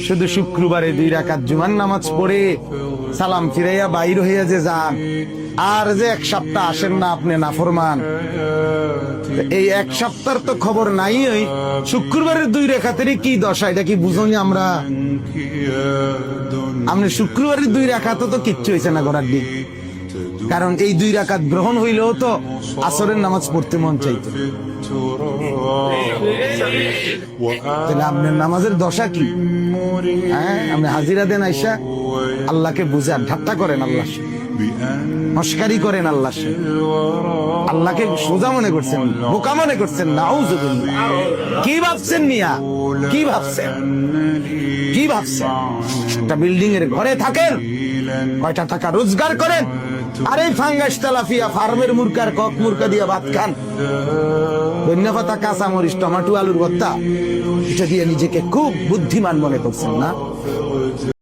শুধু শুক্রবারে 2 রাকাত জুমার নামাজ পড়ে সালাম ফিরাইয়া বাইর হইয়া যে যান, আর যে 1 সপ্তাহ আসেন না আপনি নাফরমান। এই 1 সপ্তাহের তো খবর নাই। ওই শুক্রবারের 2 রাকাতেরই কি দশা, এটা কি বুঝুন আমরা? আপনি শুক্রবারের 2 রাকাত তো কিচ্ছু হয়েছে না করার দিন, কারণ এই 2 রাকাত গ্রহণ হইলেও তো আসরের নামাজ পড়তে মন চাইতো। তাহলে আপনার নামাজের দশা কি? হ্যাঁ, আপনি হাজিরা দেন আইসা আল্লাহকে বুঝান, ঠাট্টা করেন আল্লাহ, মস্কারি করেন আল্লাহ, আল্লাহকে সোজা মনে করছেন, বোকা মনে করছেন। নাউযুবিল্লাহ। কি ভাবছেন মিয়া? কি ভাবছেন? কি ভাবছেন? একটা বিল্ডিং এর ঘরে থাকেন, কয়টা টাকা রোজগার করেন, আর এই ফাঙ্গাস তেলাপিয়া ফার্মের মুরকার কক মুরকা দিয়া ভাত খান, ধনিয়া পাতা, কাঁচা মরিচ, টমেটো, আলুর ভর্তা, এটা দিয়ে নিজেকে খুব বুদ্ধিমান মনে করছেন না?